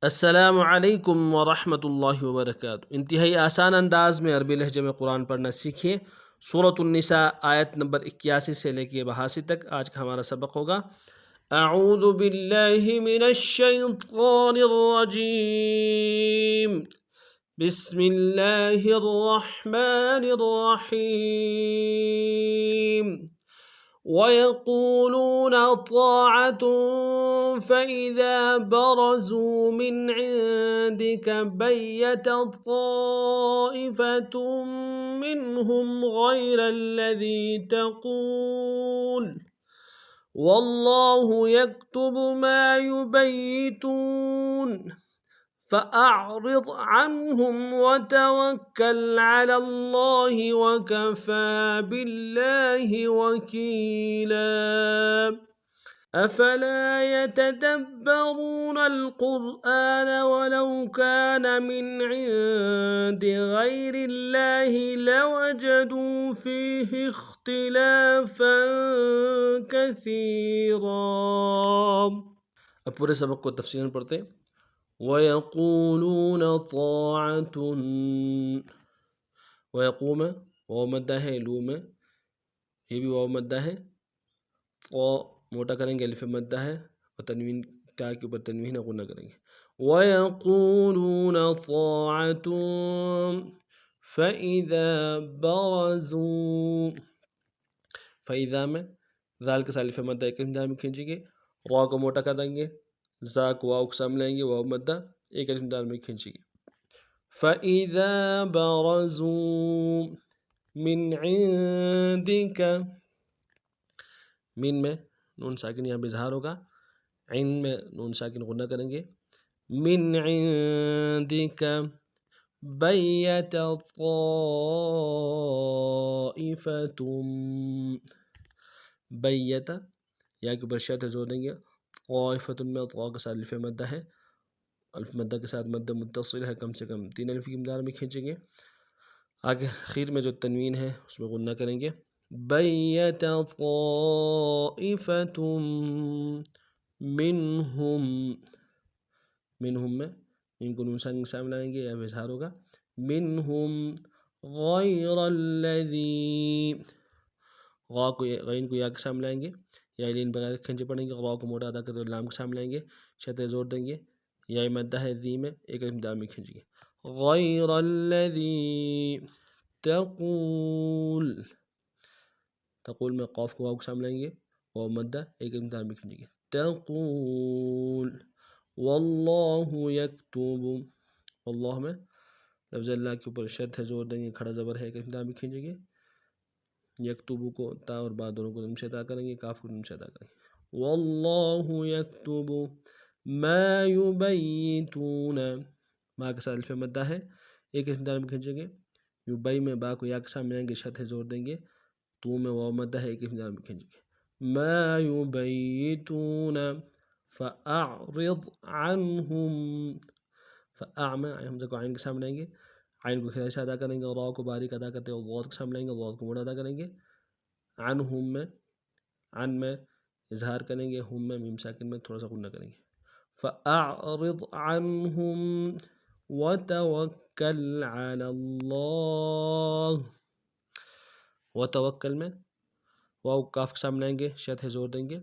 السلام علیکم ورحمۃ اللہ وبرکاتہ۔ انتہائی آسان انداز میں عربی لہجے میں قرآن پڑھنا سیکھیے۔ سورۃ النساء آیت نمبر 81 سے لے کے 82 تک آج کا ہمارا سبق ہوگا۔ اعوذ باللہ من الشیطان الرجیم، بسم اللہ الرحمن الرحیم۔ وَيَقُولُونَ طَاعَةٌ فَإِذَا بَرَزُوا مِنْ عِنْدِكَ بَيَّتَ طَائِفَةٌ مِّنْهُمْ غَيْرَ الَّذِي تَقُولُ وَاللَّهُ يَكْتُبُ مَا يُبَيِّتُونَ فَأَعْرِضْ عَنْهُمْ وَتَوَكَّلْ عَلَى اللَّهِ وَكَفَى بِاللَّهِ وَكِيلًا۔ أَفَلَا يَتَدَبَّرُونَ الْقُرْآنَ وَلَوْ كَانَ مِنْ عِنْدِ غَيْرِ اللَّهِ لَوَجَدُوا فِيهِ اخْتِلَافًا كَثِيرًا۔ اب پورے سبق کو تفصیلاً پڑھتے ہیں۔ وَيَقُولُونَ طَاعَةٌ، وَيَقُوم واو مدہ ہے، لو میں یہ بھی واو مدہ ہے، موٹا کریں گے الف مدہ ہے، اور تنوین تا کے اوپر تنوین غنہ کریں گے۔ وَيَقُولُونَ طَاعَةٌ فَإِذَا بَرَزُوا، فَإِذَا میں ذال کے ساتھ الف مدہ ایک الف میں کھینچیں گے، را کو موٹا کر دیں گے، زا کو واو کے سامنے لائیں گے، واو مدہ ایک الف میں کھینچیں گے۔ فَإِذَا بَرَزُوا مِنْ عِنْدِكَ، من میں نون ساکن یہاں پہ اظہار ہوگا، عین میں نون ساکن غنہ کریں گے۔ من عندک بیت طائفۃ، بیت یا کے اوپر شد زور دیں گے، طائفۃ میں طا کے ساتھ الف مدہ ہے، الف مدہ کے ساتھ مدہ متصل ہے، کم سے کم 3 الف کی مقدار میں کھینچیں گے۔ آگے خیر میں جو تنوین ہے اس میں غنہ کریں گے۔ بیت طائفۃ منہم، منہم میں ان کو نون ساکن کے سامنے لائیں گے، یہاں پہ اظہار ہوگا۔ منہم غیر الذی، غین کو یا کے سامنے لائیں گے، یا لین بغیر کھنچے پڑیں گے، غا کو موٹا ادا کرتے ہوئے لام کے سامنے لائیں گے، شدہ زور دیں گے، یا مدہ ہے ذی میں ایک الف دال میں کھینچیں گے۔ غیر الذی تقول، تقول میں قاف کو واو کے سامنے لائیں گے، واو مدہ ایک الف دال میں کھینچیں گے۔ تقول واللہ یکتب، واللہ میں لفظ اللہ کے اوپر شد ہے، زور دیں گے، کھڑا زبر ہے، ایک الف دال میں کھینچیں گے۔ یکتب کو تا اور با دونوں کو نون سے ادا کریں گے، کاف کو نون سے ادا کریں گے۔ واللہ یکتب ما یبیتون، ما کے ساتھ الف مدہ ہے، ایک الف دال میں کھینچیں گے۔ یبئی میں با کو یا کے سامنے لائیں گے، شد ہے، زور دیں گے، تو میں واو مدہ ہے، ایک الف دال میں کھینچیں گے۔ ما یبیتون فأعرض عنہم، میں حمزہ کو عین کے سامنے لائیں گے، عین کو خلاصہ ادا کریں گے، اور را کو باریک ادا کرتے ہیں، ضاد کے سامنے لائیں گے، ضاد کو موٹا ادا کریں گے۔ عنہم میں عن میں اظہار کریں گے، ہم میں میم ساکن میں تھوڑا سا غنہ کریں گے۔ فأعرض عنہم وتوکل علی اللہ، وتوکل میں واو کاف کے سامنے لائیں گے، شد ہے، زور دیں گے،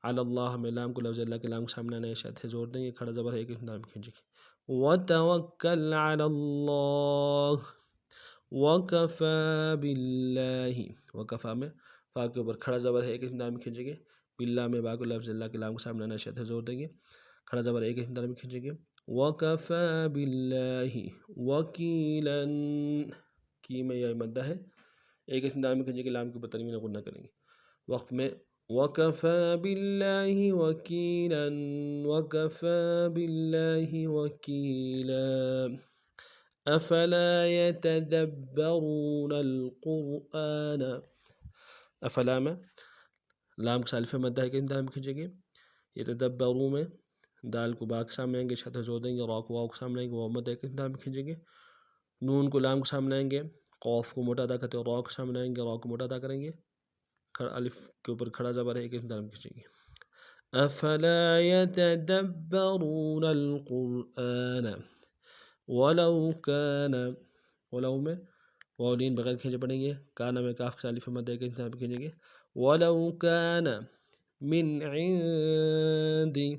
علی اللہ میں لام کو لفظ اللہ کے لام کے سامنے آنا ہے، شد ہے، زور دیں گے، کھڑا زبر ہے، ایک الف دال میں کھینچیں گے۔ وتوکل علی اللہ وکفی باللہ، وکفا میں فا کے اوپر کھڑا زبر ہے، ایک الف دال میں کھینچیں گے۔ باللہ میں با کو لفظ اللہ کے لام کے سامنے آنا ہے، شد ہے، زور دیں گے، کھڑا زبر ایک الف دال میں کھینچیں گے۔ وکفی باللہ وکیلا، کی میں یا مدہ ہے، ایک الف دال میں کھینچیں گے، لام کے اوپر تنوین غنہ کریں گے۔ وقف میں وَكَفَى بِاللَّهِ وَكِيلًا، وَكَفَى بِاللَّهِ وَكِيلًا۔ أَفَلَا يَتَدَبَّرُونَ الْقُرْآنَ، افلا میں لام کے ساتھ الف مدہ ہے، دال میں کھینچیں گے۔ یتدبرون میں دال کو با کے سامنے لائیں گے، شد زور دیں گے، را کو واو کے سامنے لائیں گے، واو مدہ ایک دال میں کھینچیں گے۔ نون کو لام کے سامنے لائیں گے، قاف کو موٹا ادا کرتے ہیں، را کے سامنے لائیں گے، را کو موٹا ادا کریں گے، الف کے اوپر کھڑا زبر ہے، ایک الف دال میں کھینچیں گے۔ أفلا يتدبرون القرآن ولو كان ولو میں واولین بغیر کھینچے پڑیں گے، کانا میں کاف کے ساتھ الف مد کے ساتھ کھینچیں گے، ولو كان من عندی،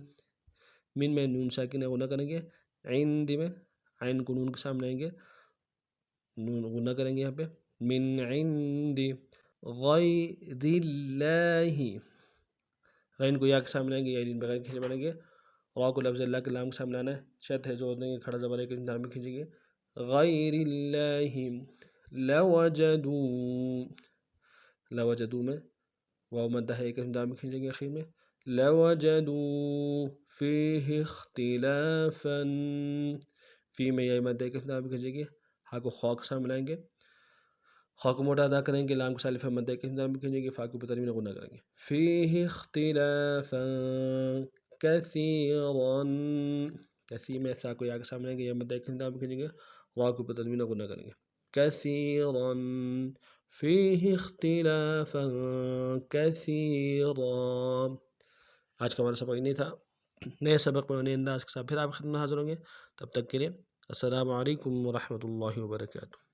من میں نون ساکن غنہ کریں گے، عندی میں عین کو نون کے سامنے آئیں گے، نون غنہ کریں گے یہاں پہ، من عندی غیر اللہ، غین کو یا کے سامنے آئیں گے، یا بغیر کھینچے پڑیں گے، را کو لفظ اللہ کے لام کے سامنے آنا ہے، شد ہے زور دیں گے، کھڑا زبر ہے کہ نام میں کھینچیں گے، غیر اللہ لوجدوا، لوجدوا میں واو مدہ ہے کہ نام میں کھینچیں گے اخیر میں، لوجدوا فیہ اختلافا، فی میں یا مدہ ہے کہ نام میں کھینچیں گے، ہاں کو خواہ کے سامنے لائیں گے، خواہ کو موٹا ادا کریں گے، لام کے سالف مدہ کے نام میں کھینچیں گے، فا کو تنوین غنہ کریں گے، فیہ اختلافا کثیرا، کثیر میں سا کو یا کے سامنے لائیں گے، یا مدہ کے نام میں کھینچیں گے، را کو تنوین غنہ کریں گے، کثیرا فیہ اختلافا کثیرا۔ آج کا ہمارا سبق نہیں تھا، نئے سبق میں نئے انداز کے ساتھ پھر آپ خدمت حاضر ہوں گے، تب تک کے لیے السلام علیکم ورحمۃ اللہ وبرکاتہ۔